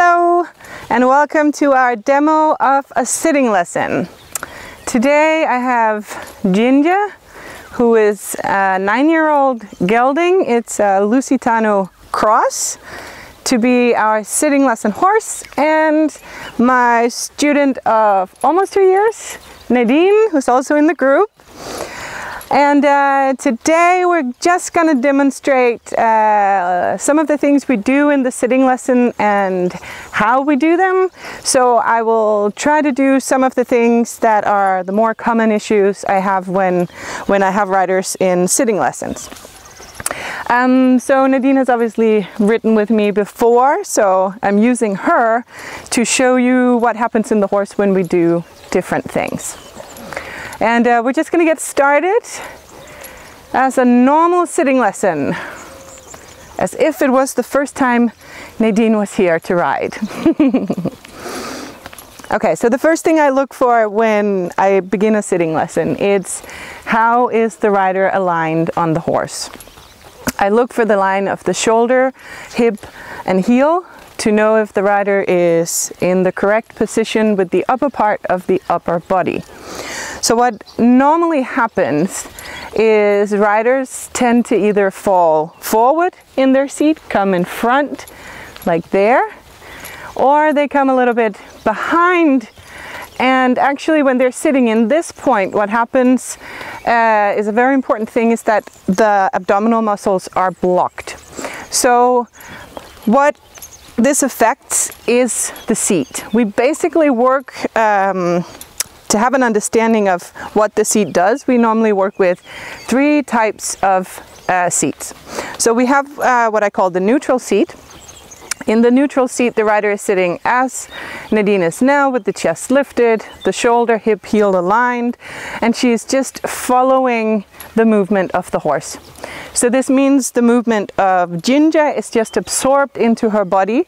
Hello and welcome to our demo of a sitting lesson. Today I have Ginger, who is a 9-year-old gelding. It's a Lusitano cross, to be our sitting lesson horse, and my student of almost 2 years, Nadine, who's also in the group. And today we're just going to demonstrate some of the things we do in the sitting lesson and how we do them. So I will try to do some of the things that are the more common issues I have when I have riders in sitting lessons. So Nadine has obviously ridden with me before, so I'm using her to show you what happens in the horse when we do different things. And we're just going to get started as a normal sitting lesson, as if it was the first time Nadine was here to ride. Okay, so the first thing I look for when I begin a sitting lesson is how is the rider aligned on the horse. I look for the line of the shoulder, hip and heel to know if the rider is in the correct position with the upper part of the upper body. So what normally happens is riders tend to either fall forward in their seat, come in front like there, or they come a little bit behind. And actually when they're sitting in this point, what happens is a very important thing is that the abdominal muscles are blocked. So what this affects is the seat. We basically work to have an understanding of what the seat does. We normally work with 3 types of seats. So we have what I call the neutral seat. In the neutral seat, the rider is sitting as Nadine is now, with the chest lifted, the shoulder, hip, heel aligned, and she is just following the movement of the horse. So this means the movement of Ginger is just absorbed into her body,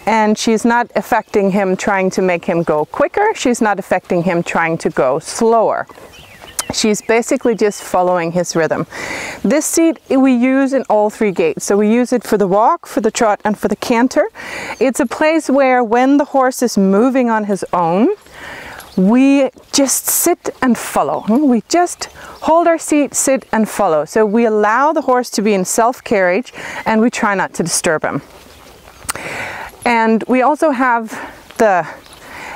and she's not affecting him, trying to make him go quicker. She's not affecting him, trying to go slower. She's basically just following his rhythm. This seat we use in all 3 gaits. So we use it for the walk, for the trot, and for the canter. It's a place where when the horse is moving on his own, we just sit and follow. We just hold our seat, sit and follow. So we allow the horse to be in self-carriage and we try not to disturb him. And we also have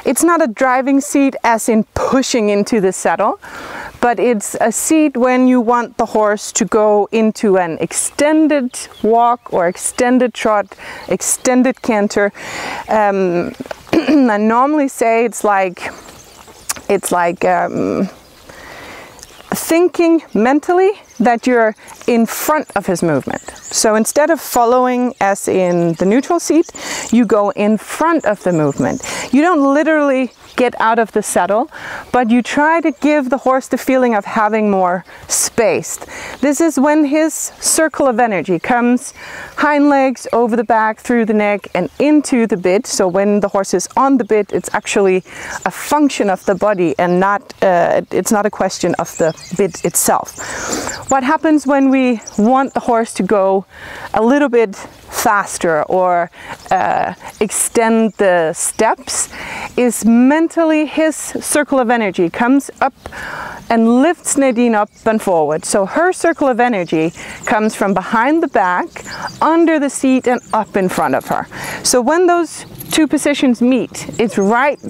it's not a driving seat as in pushing into the saddle, but it's a seat when you want the horse to go into an extended walk or extended trot, extended canter. I normally say it's like thinking mentally that you're in front of his movement. So instead of following as in the neutral seat, you go in front of the movement. You don't literally get out of the saddle, but you try to give the horse the feeling of having more space. This is when his circle of energy comes hind legs over the back, through the neck and into the bit. So when the horse is on the bit, it's actually a function of the body and not it's not a question of the bit itself. What happens when we want the horse to go a little bit faster or extend the steps is mentally his circle of energy comes up and lifts Nadine up and forward. So her circle of energy comes from behind the back, under the seat and up in front of her. So when those 2 positions meet, it's right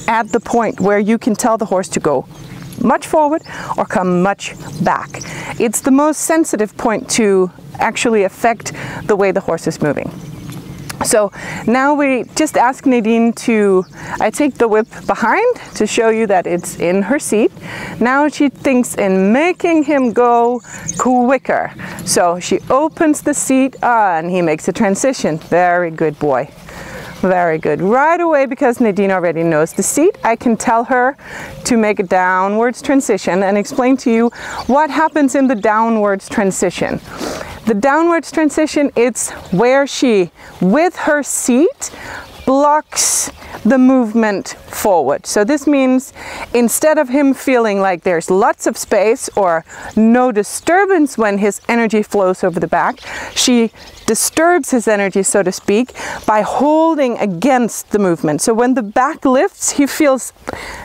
at the point where you can tell the horse to go much forward or come much back. It's the most sensitive point to actually affect the way the horse is moving. So now we just ask Nadine I take the whip behind to show you that it's in her seat. Now she thinks in making him go quicker. So she opens the seat and he makes a transition. Very good boy. Very good. Right away, because Nadine already knows the seat, I can tell her to make a downwards transition and explain to you what happens in the downwards transition. The downwards transition, it's where she, with her seat, blocks the movement forward. So this means instead of him feeling like there's lots of space or no disturbance when his energy flows over the back, she disturbs his energy, so to speak, by holding against the movement. So when the back lifts, he feels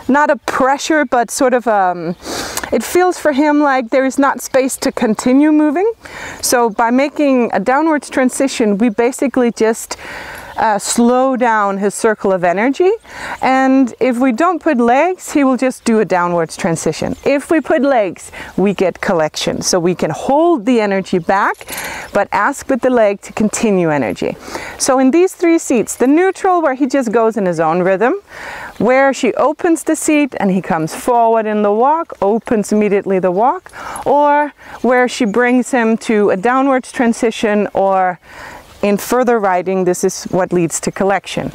not a pressure, but sort of it feels for him like there is not space to continue moving. So by making a downwards transition, we basically just slow down his circle of energy. And if we don't put legs, he will just do a downwards transition. If we put legs, we get collection. So we can hold the energy back, but ask with the leg to continue energy. So in these three seats, the neutral, where he just goes in his own rhythm, where she opens the seat and he comes forward in the walk, opens immediately the walk, or where she brings him to a downwards transition, or in further riding, this is what leads to collection.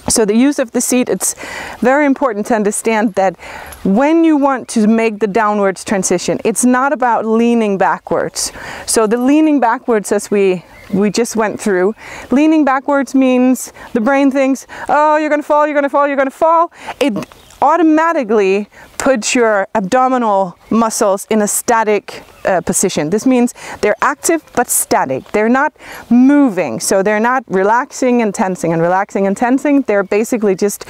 So the use of the seat, it's very important to understand that when you want to make the downwards transition, it's not about leaning backwards. So the leaning backwards, as we just went through, leaning backwards means the brain thinks, oh, you're gonna fall, you're gonna fall, you're gonna fall. It automatically puts your abdominal muscles in a static position. This means they're active but static. They're not moving, so they're not relaxing and tensing and relaxing and tensing. They're basically just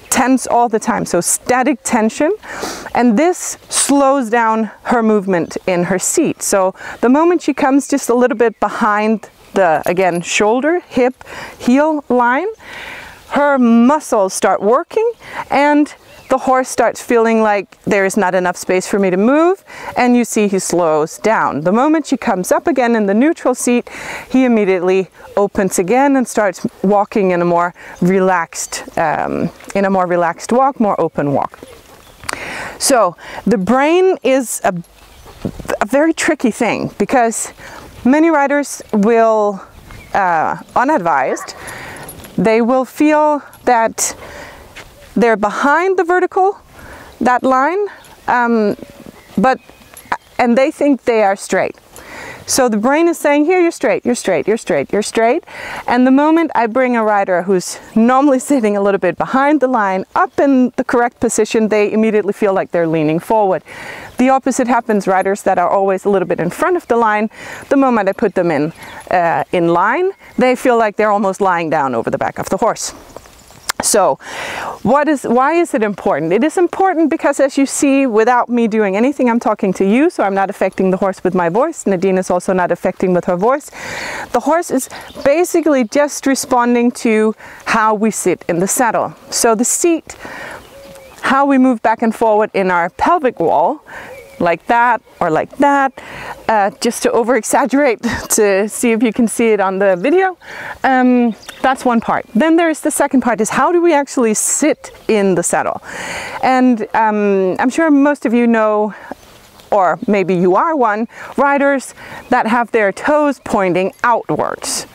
tense all the time, so static tension. And this slows down her movement in her seat. So the moment she comes just a little bit behind the, again, shoulder, hip, heel line, her muscles start working and the horse starts feeling like there is not enough space for me to move, and you see he slows down. The moment she comes up again in the neutral seat, he immediately opens again and starts walking in a more relaxed, walk, more open walk. So the brain is a very tricky thing, because many riders will, unadvised, they will feel that they're behind the vertical, that line, and they think they are straight. So the brain is saying, here, you're straight, you're straight, you're straight, you're straight. And the moment I bring a rider who's normally sitting a little bit behind the line up in the correct position, they immediately feel like they're leaning forward. The opposite happens. Riders that are always a little bit in front of the line, the moment I put them in line, they feel like they're almost lying down over the back of the horse. So why is it important? It is important because, as you see, without me doing anything, I'm talking to you, so I'm not affecting the horse with my voice. Nadine is also not affecting with her voice. The horse is basically just responding to how we sit in the saddle. So the seat, how we move back and forward in our pelvic wall, like that or like that, just to over exaggerate to see if you can see it on the video. That's one part. Then there's the second part, is how do we actually sit in the saddle? And I'm sure most of you know, or maybe you are one, riders that have their toes pointing outwards.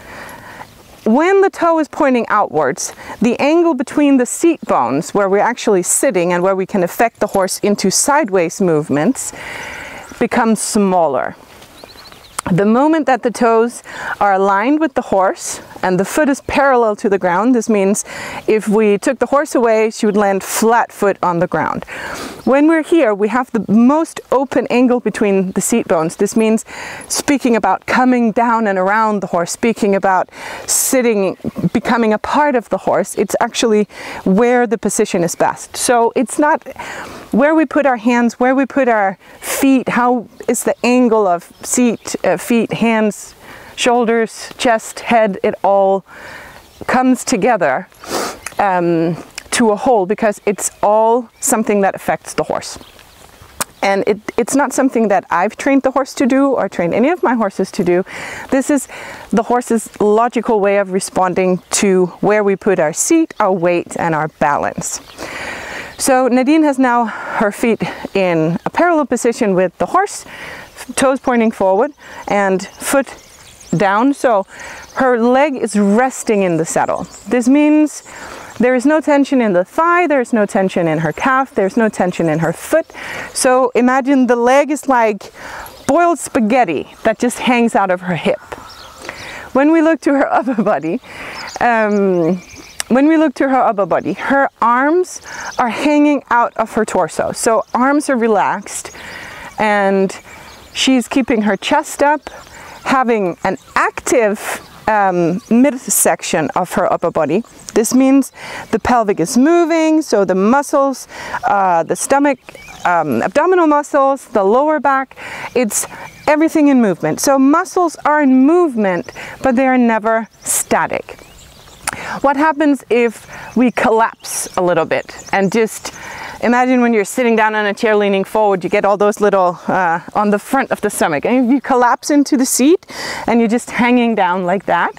When the toe is pointing outwards, the angle between the seat bones, where we're actually sitting and where we can affect the horse into sideways movements, becomes smaller. The moment that the toes are aligned with the horse and the foot is parallel to the ground, this means if we took the horse away, she would land flat foot on the ground. When we're here, we have the most open angle between the seat bones. This means speaking about coming down and around the horse, speaking about sitting, becoming a part of the horse. It's actually where the position is best. So it's not where we put our hands, where we put our feet, how is the angle of seat, feet, hands, shoulders, chest, head, it all comes together to a whole, because it's all something that affects the horse. And it's not something that I've trained the horse to do or trained any of my horses to do. This is the horse's logical way of responding to where we put our seat, our weight, and our balance. So Nadine has now her feet in a parallel position with the horse, toes pointing forward and foot down. So her leg is resting in the saddle. This means there is no tension in the thigh, there's no tension in her calf, there's no tension in her foot. So imagine the leg is like boiled spaghetti that just hangs out of her hip. When we look to her upper body, when we look to her upper body, her arms are hanging out of her torso. So arms are relaxed and she's keeping her chest up, having an active midsection of her upper body. This means the pelvic is moving, so the muscles, the stomach, abdominal muscles, the lower back, it's everything in movement. So muscles are in movement, but they are never static. What happens if we collapse a little bit and just imagine when you're sitting down on a chair leaning forward, you get all those little on the front of the stomach, and if you collapse into the seat and you're just hanging down like that,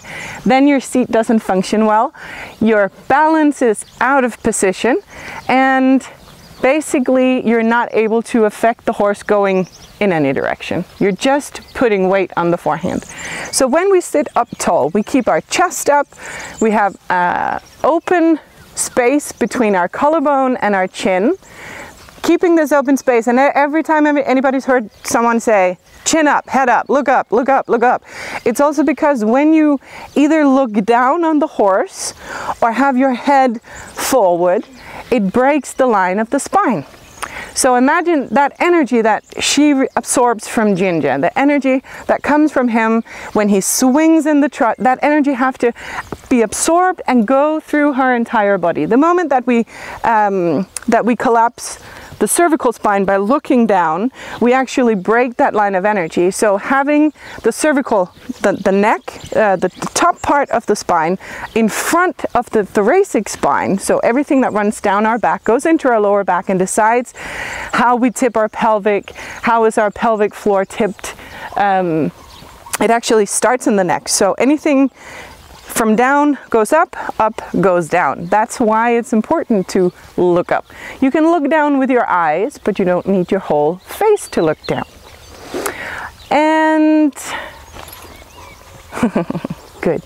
then your seat doesn't function well. Your balance is out of position and basically you're not able to affect the horse going in any direction. You're just putting weight on the forehand. So when we sit up tall, we keep our chest up, we have open space between our collarbone and our chin, keeping this open space. And every time anybody's heard someone say chin up, head up, look up, look up, look up, it's also because when you either look down on the horse or have your head forward, it breaks the line of the spine. So imagine that energy that she absorbs from Ginger, the energy that comes from him when he swings in the trot, that energy have to be absorbed and go through her entire body. The moment that we collapse the cervical spine by looking down, we actually break that line of energy. So having the cervical, the neck, the top part of the spine in front of the thoracic spine, so everything that runs down our back goes into our lower back and decides how we tip our pelvic, how is our pelvic floor tipped. It actually starts in the neck. So anything from down goes up, up goes down. That's why it's important to look up. You can look down with your eyes, but you don't need your whole face to look down. And good.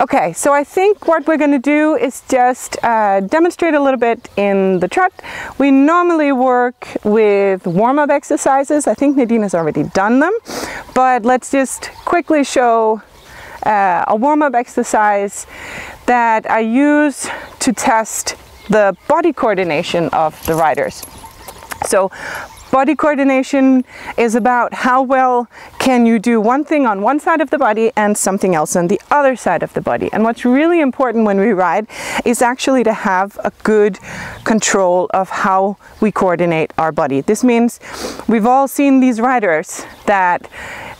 Okay, so I think what we're going to do is just demonstrate a little bit in the trot. We normally work with warm-up exercises. I think Nadine has already done them, but let's just quickly show a warm-up exercise that I use to test the body coordination of the riders. So body coordination is about how well can you do one thing on one side of the body and something else on the other side of the body. And what's really important when we ride is actually to have a good control of how we coordinate our body. This means we've all seen these riders that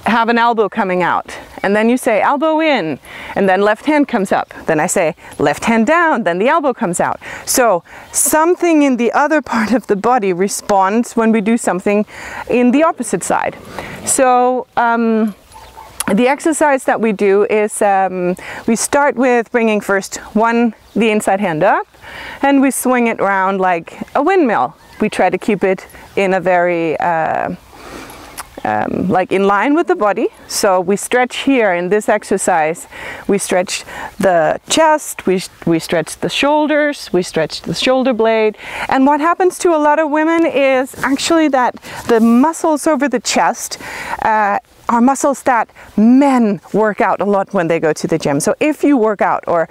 have an elbow coming out, and then you say elbow in, and then left hand comes up. Then I say left hand down, then the elbow comes out. So something in the other part of the body responds when we do something in the opposite side. So the exercise that we do is we start with bringing first the inside hand up, and we swing it around like a windmill. We try to keep it in a very like in line with the body. So we stretch here in this exercise. We stretch the chest, we stretch the shoulders, we stretch the shoulder blade. And what happens to a lot of women is actually that the muscles over the chest are muscles that men work out a lot when they go to the gym. So if you work out or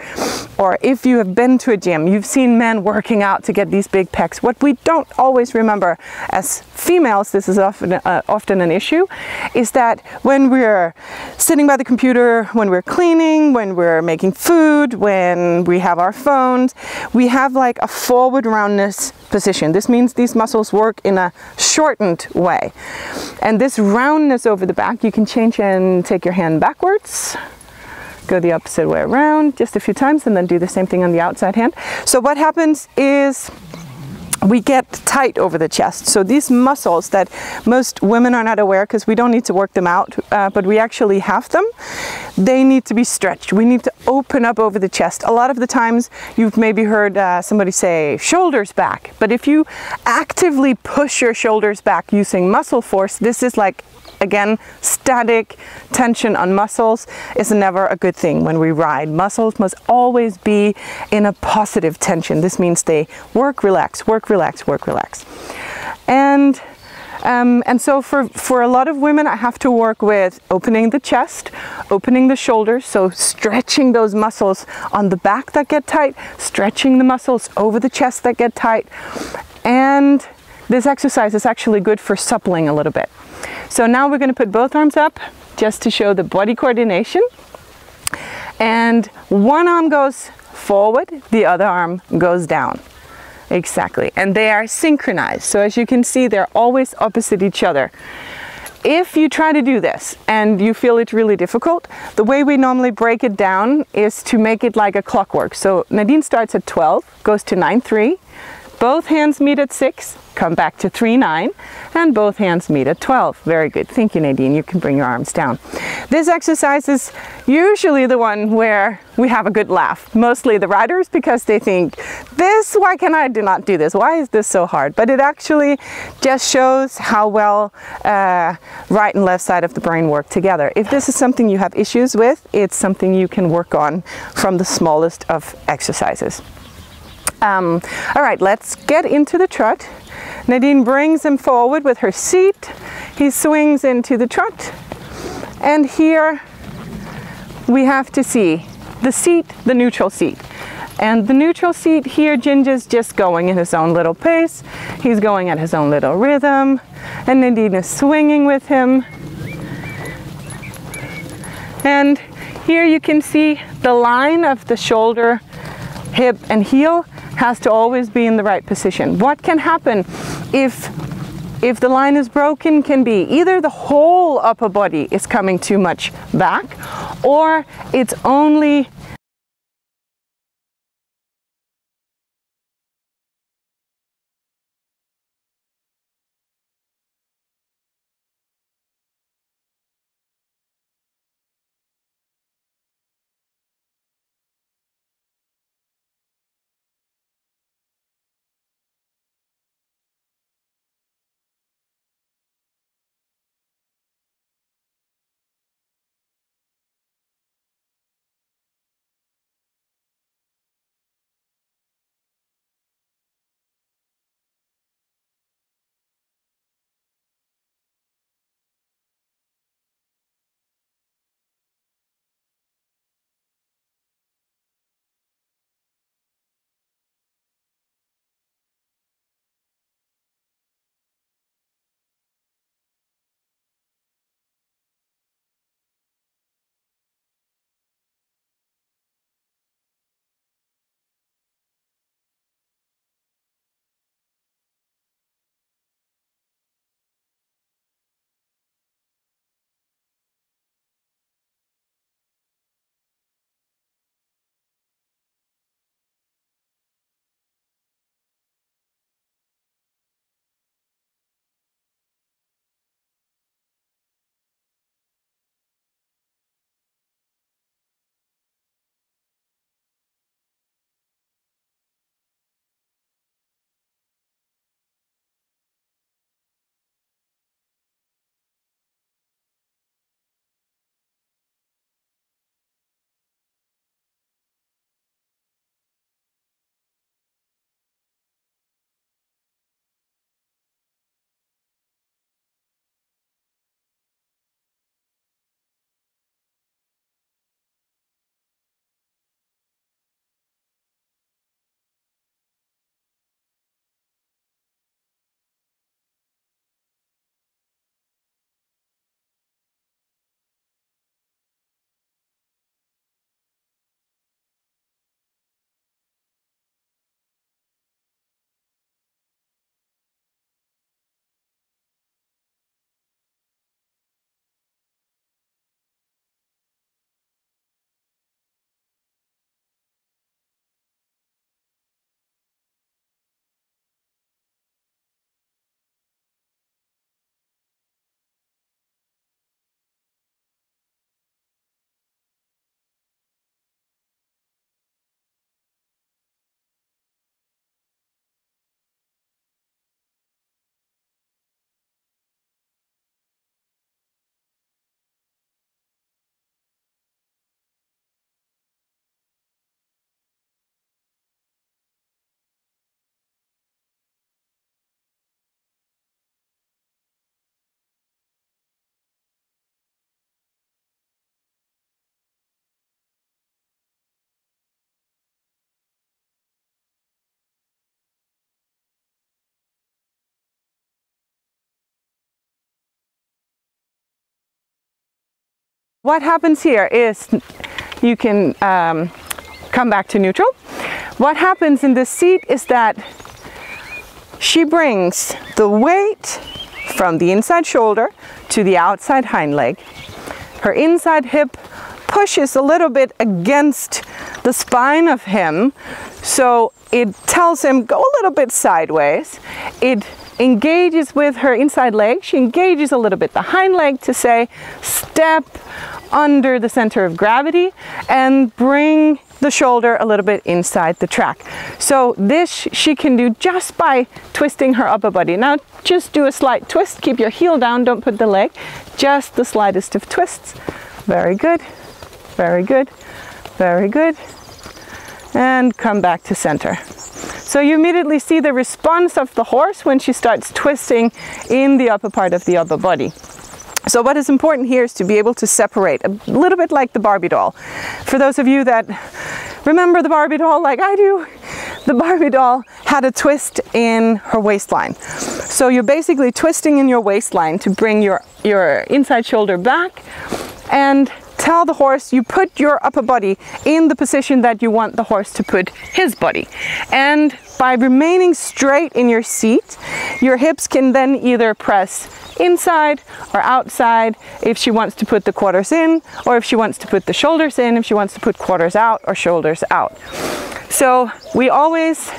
if you have been to a gym, you've seen men working out to get these big pecs. What we don't always remember as females, this is often an issue, is that when we're sitting by the computer, when we're cleaning, when we're making food, when we have our phones, we have like a forward roundness position. This means these muscles work in a shortened way. And this roundness over the back, you can change and take your hand backwards, go the opposite way around just a few times, and then do the same thing on the outside hand. So what happens is we get tight over the chest. So these muscles that most women are not aware, because we don't need to work them out, but we actually have them, they need to be stretched. We need to open up over the chest. A lot of the times you've maybe heard somebody say shoulders back, but if you actively push your shoulders back using muscle force, this is like, again, static tension on muscles is never a good thing when we ride. Muscles must always be in a positive tension. This means they work, relax, work, relax, work, relax. And And so for a lot of women, I have to work with opening the chest, opening the shoulders, so stretching those muscles on the back that get tight, stretching the muscles over the chest that get tight. And this exercise is actually good for suppling a little bit. So now we're going to put both arms up just to show the body coordination. And one arm goes forward, the other arm goes down. Exactly. And they are synchronized. So as you can see, they're always opposite each other. If you try to do this and you feel it's really difficult, the way we normally break it down is to make it like a clockwork. So Nadine starts at 12, goes to 9-3, both hands meet at 6, come back to 3-9, and both hands meet at 12. Very good. Thank you, Nadine. You can bring your arms down. This exercise is usually the one where we have a good laugh. Mostly the riders, because they think, why can I not do this? Why is this so hard? But it actually just shows how well right and left side of the brain work together. If this is something you have issues with, it's something you can work on from the smallest of exercises. All right, let's get into the trot. Nadine brings him forward with her seat. He swings into the trot. And here we have to see the seat, the neutral seat. And the neutral seat here, Ginger's just going at his own little pace. He's going at his own little rhythm. And Nadine is swinging with him. And here you can see the line of the shoulder, hip, and heel has to always be in the right position. What can happen if the line is broken can be either the whole upper body is coming too much back, or it's only What happens here is, you can come back to neutral. What happens in this seat is that she brings the weight from the inside shoulder to the outside hind leg. Her inside hip pushes a little bit against the spine of him, so it tells him go a little bit sideways. It engages with her inside leg. She engages a little bit the hind leg to say step under the center of gravity and bring the shoulder a little bit inside the track. So this she can do just by twisting her upper body. Now just do a slight twist, keep your heel down, don't put the leg, just the slightest of twists. Very good, very good, very good. And come back to center. So you immediately see the response of the horse when she starts twisting in the upper part of the upper body. So what is important here is to be able to separate, a little bit like the Barbie doll. For those of you that remember the Barbie doll like I do, the Barbie doll had a twist in her waistline. So you're basically twisting in your waistline to bring your inside shoulder back and tell the horse you put your upper body in the position that you want the horse to put his body. And by remaining straight in your seat, your hips can then either press inside or outside if she wants to put the quarters in, or if she wants to put the shoulders in, if she wants to put quarters out or shoulders out. So we always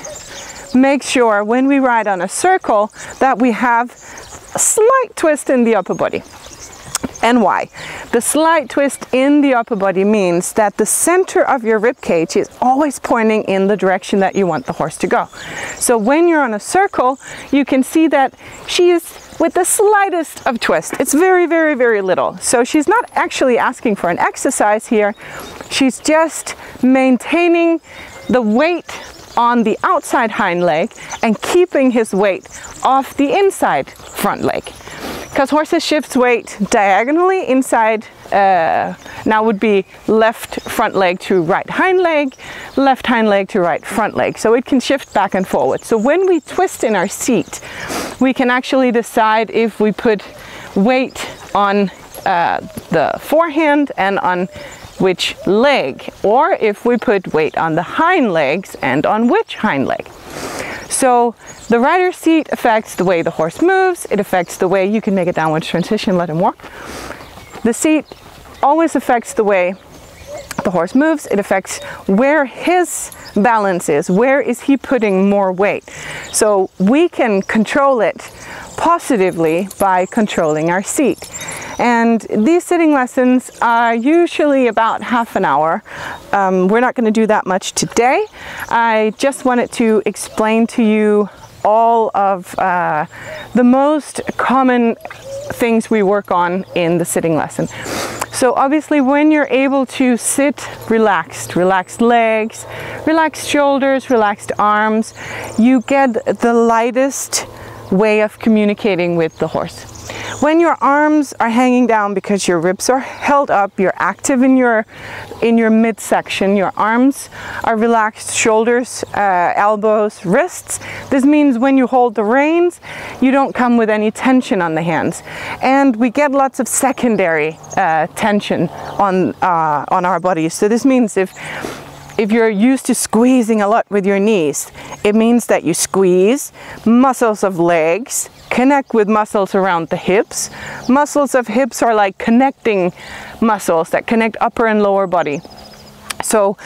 make sure when we ride on a circle that we have a slight twist in the upper body. And why? The slight twist in the upper body means that the center of your rib cage is always pointing in the direction that you want the horse to go. So when you're on a circle, you can see that she is with the slightest of twist. It's very, very, very little. So she's not actually asking for an exercise here. She's just maintaining the weight on the outside hind leg and keeping his weight off the inside front leg. Because horses shift weight diagonally inside, now would be left front leg to right hind leg, left hind leg to right front leg. So it can shift back and forward. So when we twist in our seat, we can actually decide if we put weight on the forehand and on which leg, or if we put weight on the hind legs and on which hind leg. So the rider's seat affects the way the horse moves. It affects the way you can make a downward transition, let him walk. The seat always affects the way the horse moves. It affects where his balance is. Where is he putting more weight? So we can control it positively by controlling our seat. And these sitting lessons are usually about half an hour. We're not going to do that much today. I just wanted to explain to you all of the most common things we work on in the sitting lesson. So obviously when you're able to sit relaxed, relaxed legs, relaxed shoulders, relaxed arms, you get the lightest way of communicating with the horse. When your arms are hanging down because your ribs are held up, you're active in your midsection, your arms are relaxed, shoulders, elbows, wrists. This means when you hold the reins, you don't come with any tension on the hands. And we get lots of secondary tension on our bodies. So this means if you're used to squeezing a lot with your knees, it means that you squeeze muscles of legs, connect with muscles around the hips. Muscles of hips are like connecting muscles that connect upper and lower body. So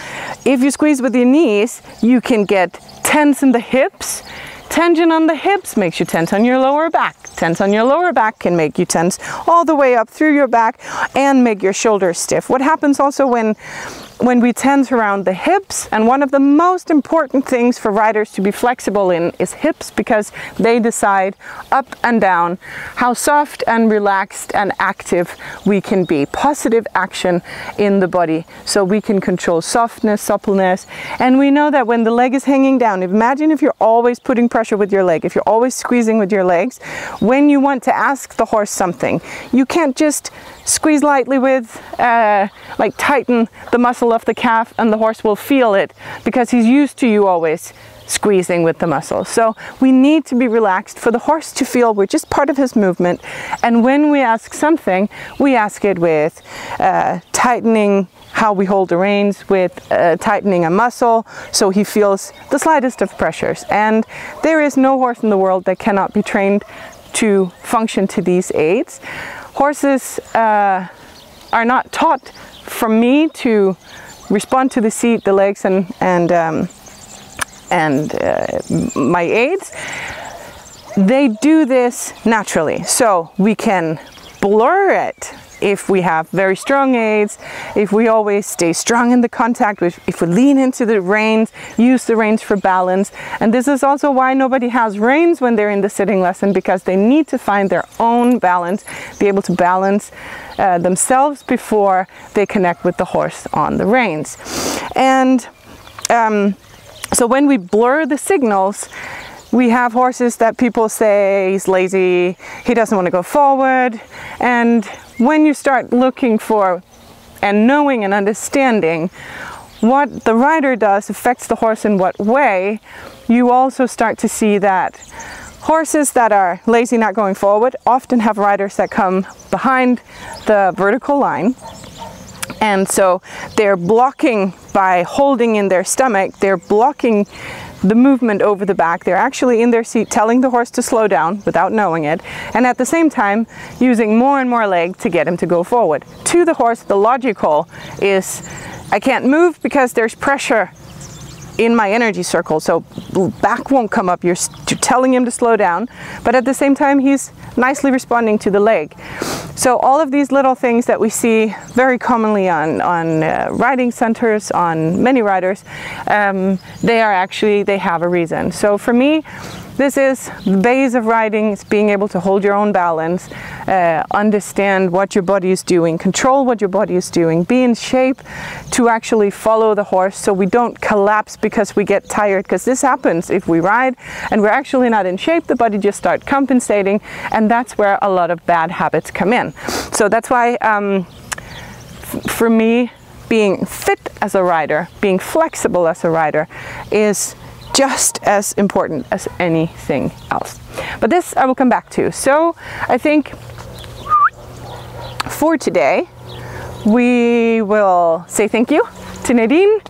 if you squeeze with your knees, you can get tense in the hips. Tension on the hips makes you tense on your lower back. Tense on your lower back can make you tense all the way up through your back and make your shoulders stiff. What happens also when we tense around the hips, and one of the most important things for riders to be flexible in is hips, because they decide up and down how soft and relaxed and active we can be. Positive action in the body, so we can control softness, suppleness. And we know that when the leg is hanging down, imagine if you're always putting pressure with your leg, if you're always squeezing with your legs, when you want to ask the horse something, you can't just squeeze lightly with, like tighten the muscle muscle of the calf, and the horse will feel it because he's used to you always squeezing with the muscle. So we need to be relaxed for the horse to feel we're just part of his movement. And when we ask something, we ask it with tightening how we hold the reins, with tightening a muscle so he feels the slightest of pressures. And there is no horse in the world that cannot be trained to function to these aids. Horses are not taught from me to respond to the seat, the legs, and my aids. They do this naturally. So we can blur it if we have very strong aids, if we always stay strong in the contact, if we lean into the reins, use the reins for balance. And this is also why nobody has reins when they're in the sitting lesson, because they need to find their own balance, be able to balance themselves before they connect with the horse on the reins. And so when we blur the signals, we have horses that people say he's lazy, he doesn't want to go forward. And when you start looking for and knowing and understanding what the rider does affects the horse in what way, you also start to see that horses that are lazy, not going forward, often have riders that come behind the vertical line. And so they're blocking, by holding in their stomach, they're blocking the movement over the back. They're actually in their seat telling the horse to slow down without knowing it, and at the same time using more and more leg to get him to go forward. To the horse, the logical is, I can't move because there's pressure in my energy circle, so back won't come up. You're telling him to slow down, but at the same time he's nicely responding to the leg. So all of these little things that we see very commonly on riding centers, on many riders, they have a reason. So for me, this is the base of riding. It's being able to hold your own balance, understand what your body is doing, control what your body is doing, be in shape to actually follow the horse so we don't collapse because we get tired, because this happens if we ride and we're actually not in shape. The body just starts compensating, and that's where a lot of bad habits come in. So that's why for me, being fit as a rider, being flexible as a rider is just as important as anything else. But this I will come back to. So I think for today we will say thank you to Nadine